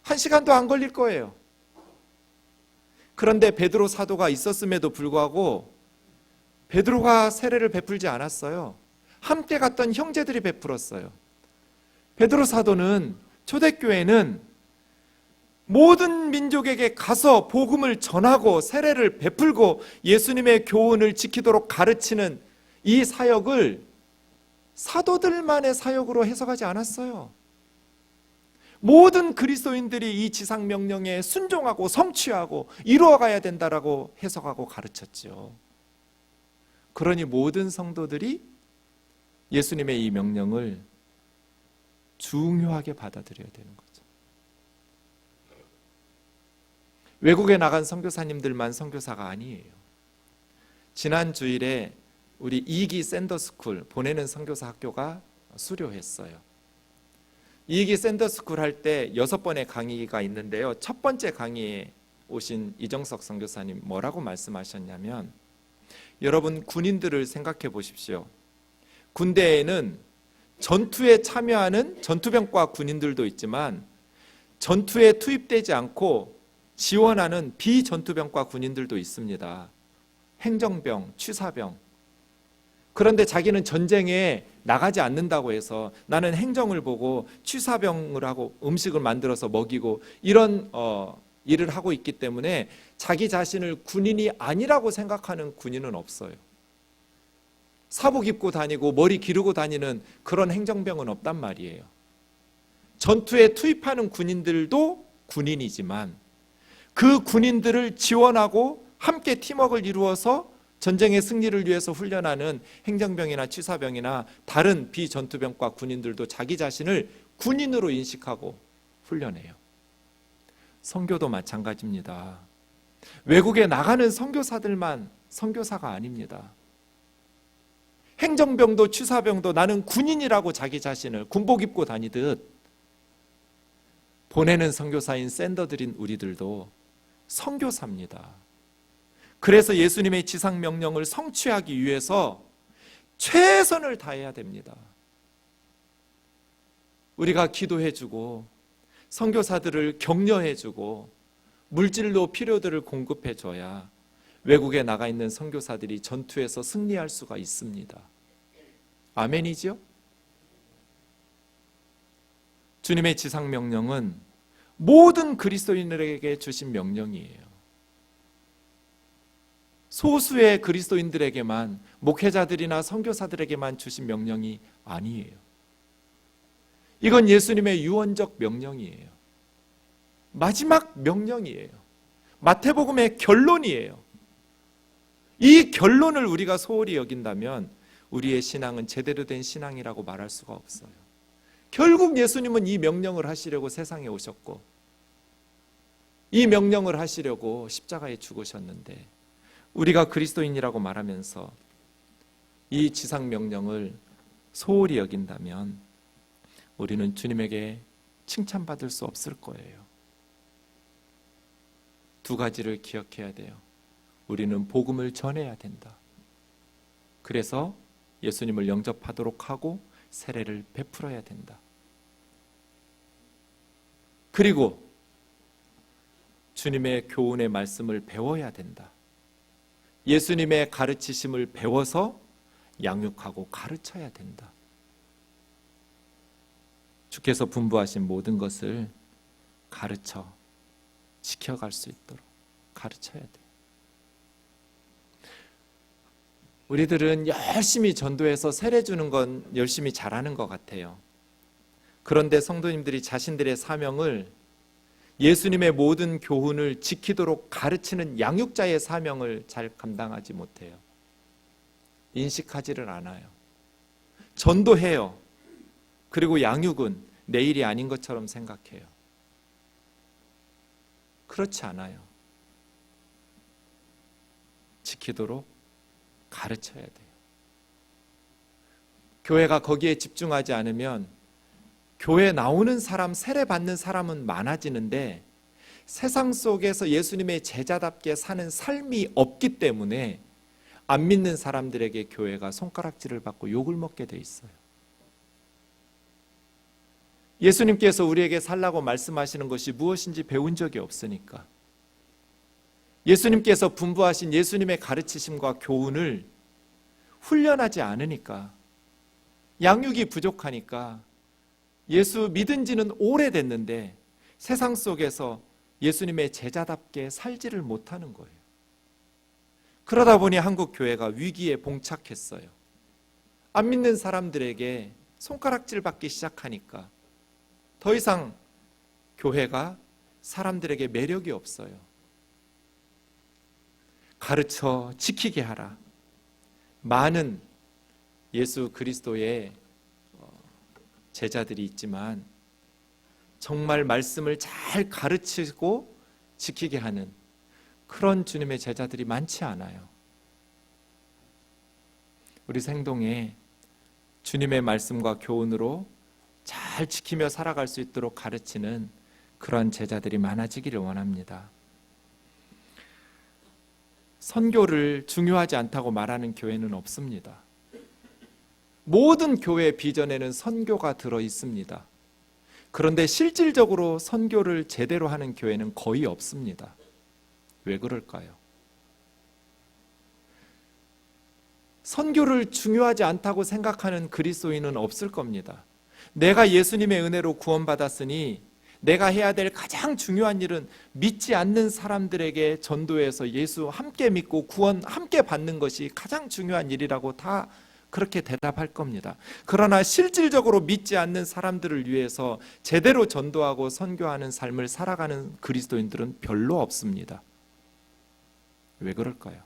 1시간도 안 걸릴 거예요. 그런데 베드로 사도가 있었음에도 불구하고 베드로가 세례를 베풀지 않았어요. 함께 갔던 형제들이 베풀었어요. 베드로 사도는, 초대교회는 모든 민족에게 가서 복음을 전하고 세례를 베풀고 예수님의 교훈을 지키도록 가르치는 이 사역을 사도들만의 사역으로 해석하지 않았어요. 모든 그리스도인들이 이 지상명령에 순종하고 성취하고 이루어가야 된다라고 해석하고 가르쳤죠. 그러니 모든 성도들이 예수님의 이 명령을 중요하게 받아들여야 되는 거죠. 외국에 나간 선교사님들만 선교사가 아니에요. 지난 주일에 우리 2기 샌더스쿨 보내는 선교사 학교가 수료했어요. 2기 샌더스쿨 할 때 6번의 강의가 있는데요. 첫 번째 강의에 오신 이정석 선교사님 뭐라고 말씀하셨냐면, 여러분 군인들을 생각해 보십시오. 군대에는 전투에 참여하는 전투병과 군인들도 있지만 전투에 투입되지 않고 지원하는 비전투병과 군인들도 있습니다. 행정병, 취사병. 그런데 자기는 전쟁에 나가지 않는다고 해서 나는 행정을 보고 취사병을 하고 음식을 만들어서 먹이고 이런 일을 하고 있기 때문에 자기 자신을 군인이 아니라고 생각하는 군인은 없어요. 사복 입고 다니고 머리 기르고 다니는 그런 행정병은 없단 말이에요. 전투에 투입하는 군인들도 군인이지만 그 군인들을 지원하고 함께 팀워크를 이루어서 전쟁의 승리를 위해서 훈련하는 행정병이나 취사병이나 다른 비전투병과 군인들도 자기 자신을 군인으로 인식하고 훈련해요. 선교도 마찬가지입니다. 외국에 나가는 선교사들만 선교사가 아닙니다. 행정병도 취사병도 나는 군인이라고 자기 자신을 군복 입고 다니듯 보내는 선교사인 샌더들인 우리들도 선교사입니다. 그래서 예수님의 지상명령을 성취하기 위해서 최선을 다해야 됩니다. 우리가 기도해주고 선교사들을 격려해주고 물질로 필요들을 공급해줘야 외국에 나가 있는 선교사들이 전투에서 승리할 수가 있습니다. 아멘이죠? 주님의 지상명령은 모든 그리스도인들에게 주신 명령이에요. 소수의 그리스도인들에게만, 목회자들이나 선교사들에게만 주신 명령이 아니에요. 이건 예수님의 유언적 명령이에요. 마지막 명령이에요. 마태복음의 결론이에요. 이 결론을 우리가 소홀히 여긴다면 우리의 신앙은 제대로 된 신앙이라고 말할 수가 없어요. 결국 예수님은 이 명령을 하시려고 세상에 오셨고 이 명령을 하시려고 십자가에 죽으셨는데 우리가 그리스도인이라고 말하면서 이 지상 명령을 소홀히 여긴다면 우리는 주님에게 칭찬받을 수 없을 거예요. 두 가지를 기억해야 돼요. 우리는 복음을 전해야 된다. 그래서 예수님을 영접하도록 하고 세례를 베풀어야 된다. 그리고 주님의 교훈의 말씀을 배워야 된다. 예수님의 가르치심을 배워서 양육하고 가르쳐야 된다. 주께서 분부하신 모든 것을 가르쳐 지켜갈 수 있도록 가르쳐야 돼요. 우리들은 열심히 전도해서 세례 주는 건 열심히 잘하는 것 같아요. 그런데 성도님들이 자신들의 사명을 예수님의 모든 교훈을 지키도록 가르치는 양육자의 사명을 잘 감당하지 못해요. 인식하지를 않아요. 전도해요. 그리고 양육은 내 일이 아닌 것처럼 생각해요. 그렇지 않아요. 지키도록 가르쳐야 돼요. 교회가 거기에 집중하지 않으면 교회 나오는 사람, 세례 받는 사람은 많아지는데 세상 속에서 예수님의 제자답게 사는 삶이 없기 때문에 안 믿는 사람들에게 교회가 손가락질을 받고 욕을 먹게 돼 있어요. 예수님께서 우리에게 살라고 말씀하시는 것이 무엇인지 배운 적이 없으니까, 예수님께서 분부하신 예수님의 가르치심과 교훈을 훈련하지 않으니까, 양육이 부족하니까 예수 믿은 지는 오래됐는데 세상 속에서 예수님의 제자답게 살지를 못하는 거예요. 그러다 보니 한국 교회가 위기에 봉착했어요. 안 믿는 사람들에게 손가락질 받기 시작하니까 더 이상 교회가 사람들에게 매력이 없어요. 가르쳐 지키게 하라. 많은 예수 그리스도의 제자들이 있지만 정말 말씀을 잘 가르치고 지키게 하는 그런 주님의 제자들이 많지 않아요. 우리 생동에 주님의 말씀과 교훈으로 잘 지키며 살아갈 수 있도록 가르치는 그런 제자들이 많아지기를 원합니다. 선교를 중요하지 않다고 말하는 교회는 없습니다. 모든 교회의 비전에는 선교가 들어 있습니다. 그런데 실질적으로 선교를 제대로 하는 교회는 거의 없습니다. 왜 그럴까요? 선교를 중요하지 않다고 생각하는 그리스도인은 없을 겁니다. 내가 예수님의 은혜로 구원받았으니 내가 해야 될 가장 중요한 일은 믿지 않는 사람들에게 전도해서 예수 함께 믿고 구원 함께 받는 것이 가장 중요한 일이라고 다 그렇게 대답할 겁니다. 그러나 실질적으로 믿지 않는 사람들을 위해서 제대로 전도하고 선교하는 삶을 살아가는 그리스도인들은 별로 없습니다. 왜 그럴까요?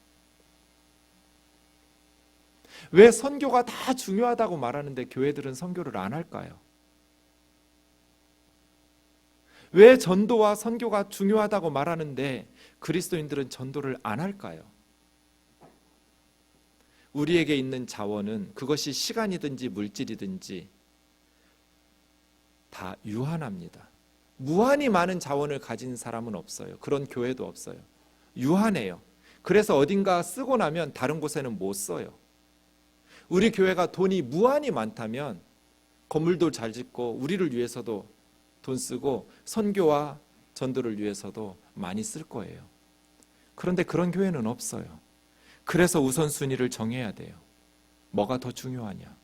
왜 선교가 다 중요하다고 말하는데 교회들은 선교를 안 할까요? 왜 전도와 선교가 중요하다고 말하는데 그리스도인들은 전도를 안 할까요? 우리에게 있는 자원은 그것이 시간이든지 물질이든지 다 유한합니다. 무한히 많은 자원을 가진 사람은 없어요. 그런 교회도 없어요. 유한해요. 그래서 어딘가 쓰고 나면 다른 곳에는 못 써요. 우리 교회가 돈이 무한히 많다면 건물도 잘 짓고 우리를 위해서도 돈 쓰고 선교와 전도를 위해서도 많이 쓸 거예요. 그런데 그런 교회는 없어요. 그래서 우선순위를 정해야 돼요. 뭐가 더 중요하냐?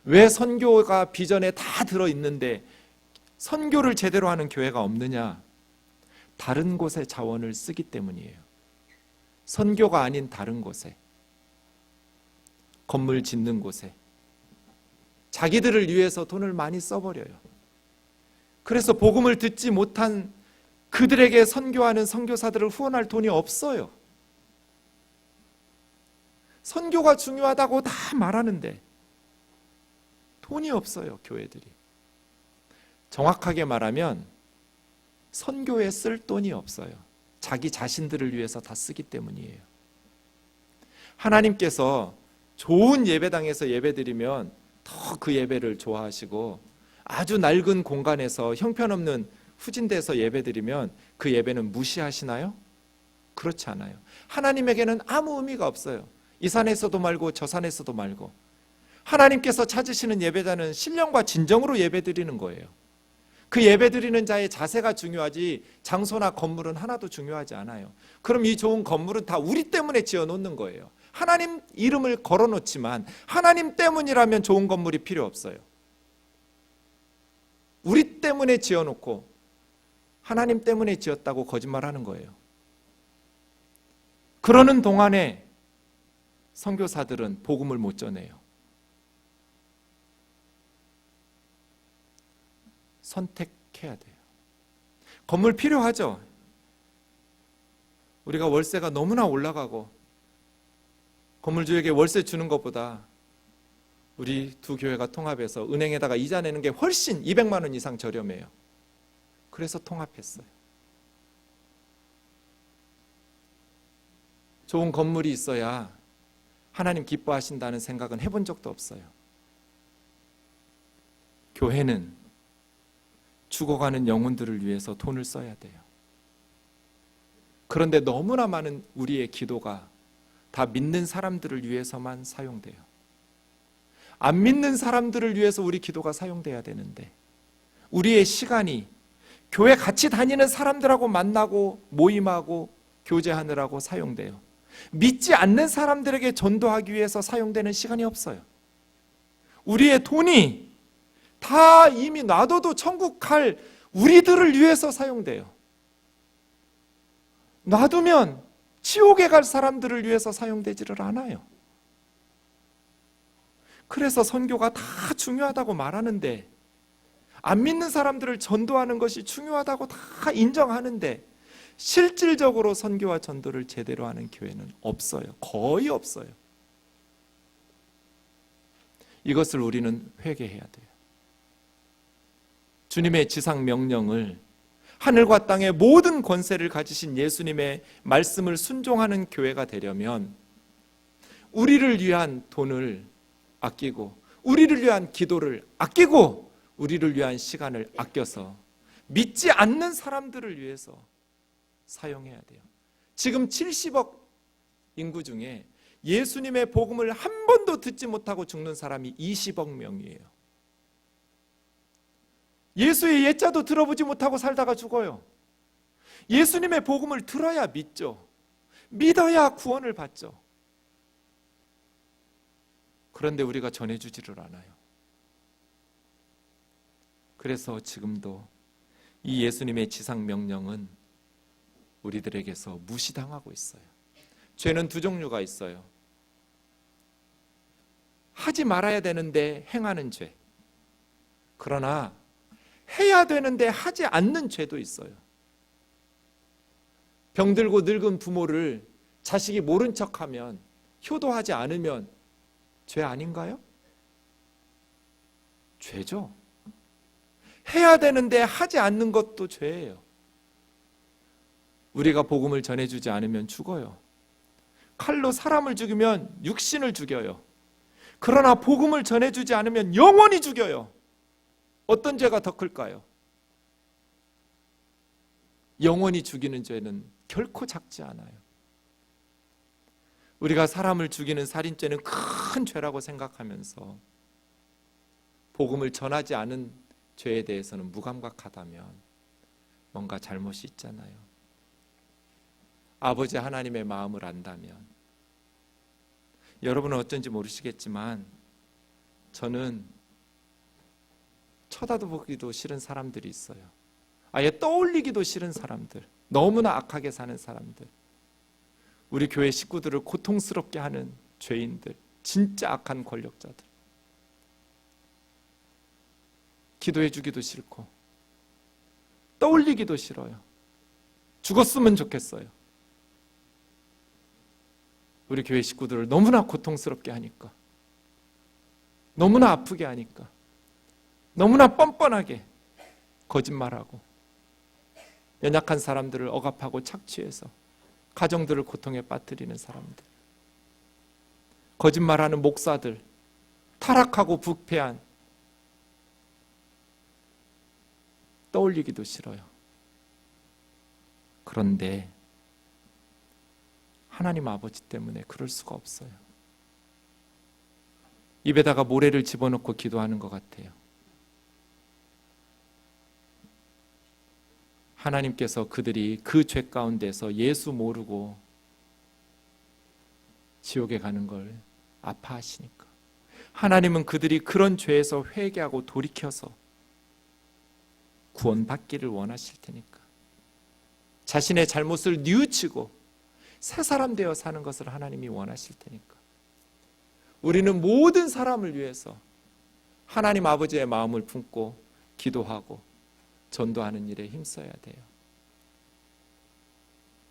왜 선교가 비전에 다 들어있는데 선교를 제대로 하는 교회가 없느냐? 다른 곳에 자원을 쓰기 때문이에요. 선교가 아닌 다른 곳에, 건물 짓는 곳에 자기들을 위해서 돈을 많이 써버려요. 그래서 복음을 듣지 못한 그들에게 선교하는 선교사들을 후원할 돈이 없어요. 선교가 중요하다고 다 말하는데 돈이 없어요, 교회들이. 정확하게 말하면 선교에 쓸 돈이 없어요. 자기 자신들을 위해서 다 쓰기 때문이에요. 하나님께서 좋은 예배당에서 예배드리면 더 그 예배를 좋아하시고, 아주 낡은 공간에서 형편없는 후진대에서 예배드리면 그 예배는 무시하시나요? 그렇지 않아요. 하나님에게는 아무 의미가 없어요. 이 산에서도 말고 저 산에서도 말고. 하나님께서 찾으시는 예배자는 신령과 진정으로 예배드리는 거예요. 그 예배드리는 자의 자세가 중요하지 장소나 건물은 하나도 중요하지 않아요. 그럼 이 좋은 건물은 다 우리 때문에 지어놓는 거예요. 하나님 이름을 걸어놓지만 하나님 때문이라면 좋은 건물이 필요 없어요. 우리 때문에 지어놓고 하나님 때문에 지었다고 거짓말하는 거예요. 그러는 동안에 선교사들은 복음을 못 전해요. 선택해야 돼요. 건물 필요하죠. 우리가 월세가 너무나 올라가고 건물주에게 월세 주는 것보다 우리 두 교회가 통합해서 은행에다가 이자 내는 게 훨씬 200만 원 이상 저렴해요. 그래서 통합했어요. 좋은 건물이 있어야 하나님 기뻐하신다는 생각은 해본 적도 없어요. 교회는 죽어가는 영혼들을 위해서 돈을 써야 돼요. 그런데 너무나 많은 우리의 기도가 다 믿는 사람들을 위해서만 사용돼요. 안 믿는 사람들을 위해서 우리 기도가 사용돼야 되는데 우리의 시간이 교회 같이 다니는 사람들하고 만나고 모임하고 교제하느라고 사용돼요. 믿지 않는 사람들에게 전도하기 위해서 사용되는 시간이 없어요. 우리의 돈이 다 이미 놔둬도 천국 갈 우리들을 위해서 사용돼요. 놔두면 지옥에 갈 사람들을 위해서 사용되지를 않아요. 그래서 선교가 다 중요하다고 말하는데, 안 믿는 사람들을 전도하는 것이 중요하다고 다 인정하는데 실질적으로 선교와 전도를 제대로 하는 교회는 없어요. 거의 없어요. 이것을 우리는 회개해야 돼요. 주님의 지상 명령을, 하늘과 땅의 모든 권세를 가지신 예수님의 말씀을 순종하는 교회가 되려면 우리를 위한 돈을 아끼고, 우리를 위한 기도를 아끼고, 우리를 위한 시간을 아껴서 믿지 않는 사람들을 위해서 사용해야 돼요. 지금 70억 인구 중에 예수님의 복음을 한 번도 듣지 못하고 죽는 사람이 20억 명이에요. 예수의 예자도 들어보지 못하고 살다가 죽어요. 예수님의 복음을 들어야 믿죠. 믿어야 구원을 받죠. 그런데 우리가 전해주지를 않아요. 그래서 지금도 이 예수님의 지상 명령은 우리들에게서 무시당하고 있어요. 죄는 두 종류가 있어요. 하지 말아야 되는데 행하는 죄. 그러나 해야 되는데 하지 않는 죄도 있어요. 병들고 늙은 부모를 자식이 모른 척하면, 효도하지 않으면 죄 아닌가요? 죄죠. 해야 되는데 하지 않는 것도 죄예요. 우리가 복음을 전해주지 않으면 죽어요. 칼로 사람을 죽이면 육신을 죽여요. 그러나 복음을 전해주지 않으면 영원히 죽여요. 어떤 죄가 더 클까요? 영원히 죽이는 죄는 결코 작지 않아요. 우리가 사람을 죽이는 살인죄는 큰 죄라고 생각하면서 복음을 전하지 않은 죄에 대해서는 무감각하다면 뭔가 잘못이 있잖아요. 아버지 하나님의 마음을 안다면, 여러분은 어쩐지 모르시겠지만 저는 쳐다보기도 싫은 사람들이 있어요. 아예 떠올리기도 싫은 사람들, 너무나 악하게 사는 사람들, 우리 교회 식구들을 고통스럽게 하는 죄인들, 진짜 악한 권력자들, 기도해주기도 싫고 떠올리기도 싫어요. 죽었으면 좋겠어요. 우리 교회 식구들을 너무나 고통스럽게 하니까, 너무나 아프게 하니까, 너무나 뻔뻔하게 거짓말하고 연약한 사람들을 억압하고 착취해서 가정들을 고통에 빠뜨리는 사람들, 거짓말하는 목사들, 타락하고 부패한, 떠올리기도 싫어요. 그런데 하나님 아버지 때문에 그럴 수가 없어요. 입에다가 모래를 집어넣고 기도하는 것 같아요. 하나님께서 그들이 그 죄 가운데서 예수 모르고 지옥에 가는 걸 아파하시니까, 하나님은 그들이 그런 죄에서 회개하고 돌이켜서 구원받기를 원하실 테니까, 자신의 잘못을 뉘우치고 새 사람 되어 사는 것을 하나님이 원하실 테니까, 우리는 모든 사람을 위해서 하나님 아버지의 마음을 품고 기도하고 전도하는 일에 힘써야 돼요.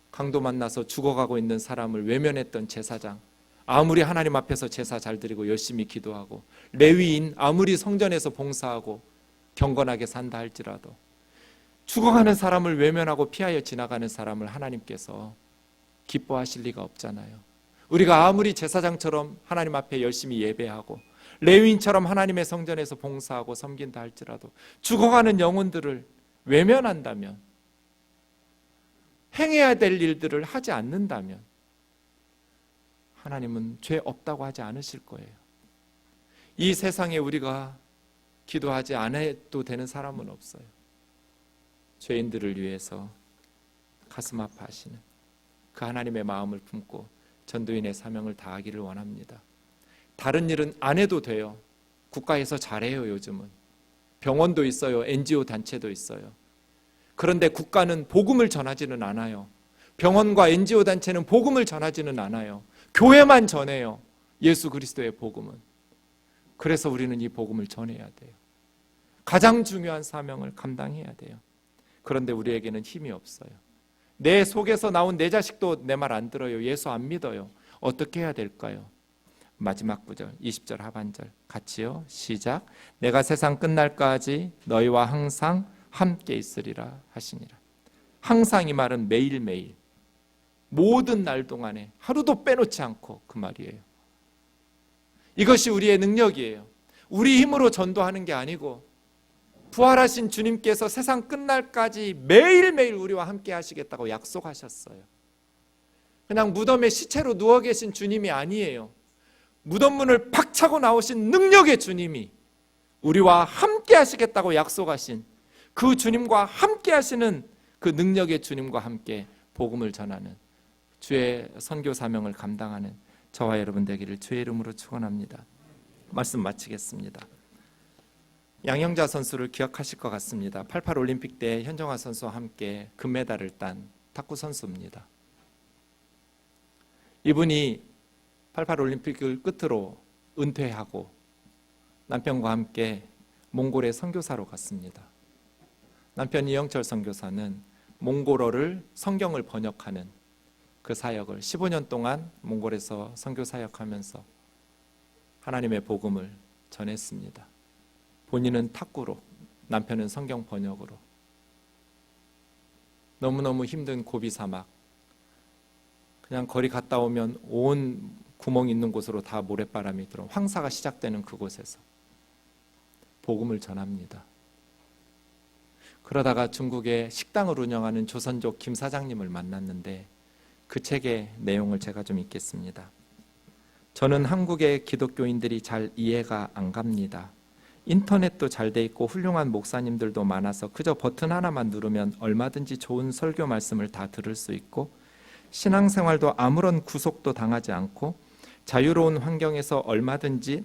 강도 만나서 죽어가고 있는 사람을 외면했던 제사장, 아무리 하나님 앞에서 제사 잘 드리고 열심히 기도하고, 레위인 아무리 성전에서 봉사하고 경건하게 산다 할지라도 죽어가는 사람을 외면하고 피하여 지나가는 사람을 하나님께서 기뻐하실 리가 없잖아요. 우리가 아무리 제사장처럼 하나님 앞에 열심히 예배하고 레위인처럼 하나님의 성전에서 봉사하고 섬긴다 할지라도 죽어가는 영혼들을 외면한다면, 행해야 될 일들을 하지 않는다면 하나님은 죄 없다고 하지 않으실 거예요. 이 세상에 우리가 기도하지 않아도 되는 사람은 없어요. 죄인들을 위해서 가슴 아파하시는 그 하나님의 마음을 품고 전도인의 사명을 다하기를 원합니다. 다른 일은 안 해도 돼요. 국가에서 잘해요. 요즘은 병원도 있어요. NGO 단체도 있어요. 그런데 국가는 복음을 전하지는 않아요. 병원과 NGO 단체는 복음을 전하지는 않아요. 교회만 전해요. 예수 그리스도의 복음은. 그래서 우리는 이 복음을 전해야 돼요. 가장 중요한 사명을 감당해야 돼요. 그런데 우리에게는 힘이 없어요. 내 속에서 나온 내 자식도 내 말 안 들어요. 예수 안 믿어요. 어떻게 해야 될까요? 마지막 구절 20절 하반절 같이요. 시작. 내가 세상 끝날까지 너희와 항상 함께 있으리라 하시니라. 항상 이 말은 매일매일 모든 날 동안에 하루도 빼놓지 않고 그 말이에요. 이것이 우리의 능력이에요. 우리 힘으로 전도하는 게 아니고 부활하신 주님께서 세상 끝날까지 매일매일 우리와 함께 하시겠다고 약속하셨어요. 그냥 무덤에 시체로 누워 계신 주님이 아니에요. 무덤 문을 팍 차고 나오신 능력의 주님이 우리와 함께 하시겠다고 약속하신 그 주님과 함께 하시는 그 능력의 주님과 함께 복음을 전하는 주의 선교 사명을 감당하는 저와 여러분 되기를 주의 이름으로 축원합니다. 말씀 마치겠습니다. 양영자 선수를 기억하실 것 같습니다. 88 올림픽 때 현정화 선수와 함께 금메달을 딴 탁구 선수입니다. 이분이 88 올림픽을 끝으로 은퇴하고 남편과 함께 몽골에 선교사로 갔습니다. 남편 이영철 선교사는 몽골어를 성경을 번역하는 그 사역을 15년 동안 몽골에서 선교 사역하면서 하나님의 복음을 전했습니다. 본인은 탁구로, 남편은 성경 번역으로. 너무너무 힘든 고비 사막, 그냥 거리 갔다 오면 온 구멍 있는 곳으로 다 모래바람이 들어 황사가 시작되는 그곳에서 복음을 전합니다. 그러다가 중국에 식당을 운영하는 조선족 김 사장님을 만났는데 그 책의 내용을 제가 좀 읽겠습니다. 저는 한국의 기독교인들이 잘 이해가 안 갑니다. 인터넷도 잘 돼 있고 훌륭한 목사님들도 많아서 그저 버튼 하나만 누르면 얼마든지 좋은 설교 말씀을 다 들을 수 있고 신앙생활도 아무런 구속도 당하지 않고 자유로운 환경에서 얼마든지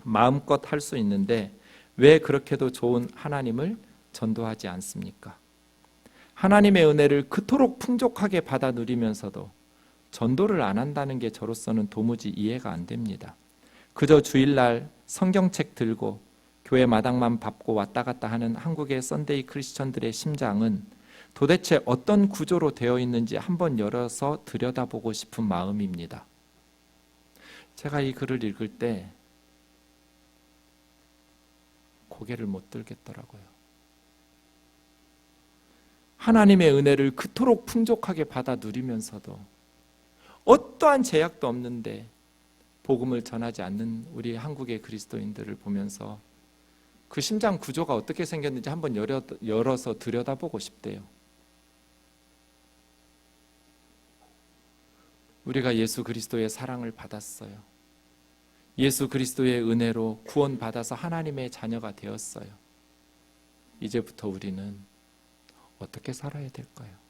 마음껏 할 수 있는데 왜 그렇게도 좋은 하나님을 전도하지 않습니까? 하나님의 은혜를 그토록 풍족하게 받아 누리면서도 전도를 안 한다는 게 저로서는 도무지 이해가 안 됩니다. 그저 주일날 성경책 들고 교회 마당만 밟고 왔다 갔다 하는 한국의 썬데이 크리스천들의 심장은 도대체 어떤 구조로 되어 있는지 한번 열어서 들여다보고 싶은 마음입니다. 제가 이 글을 읽을 때 고개를 못 들겠더라고요. 하나님의 은혜를 그토록 풍족하게 받아 누리면서도 어떠한 제약도 없는데 복음을 전하지 않는 우리 한국의 그리스도인들을 보면서 그 심장 구조가 어떻게 생겼는지 한번 열어서 들여다보고 싶대요. 우리가 예수 그리스도의 사랑을 받았어요. 예수 그리스도의 은혜로 구원받아서 하나님의 자녀가 되었어요. 이제부터 우리는 어떻게 살아야 될까요?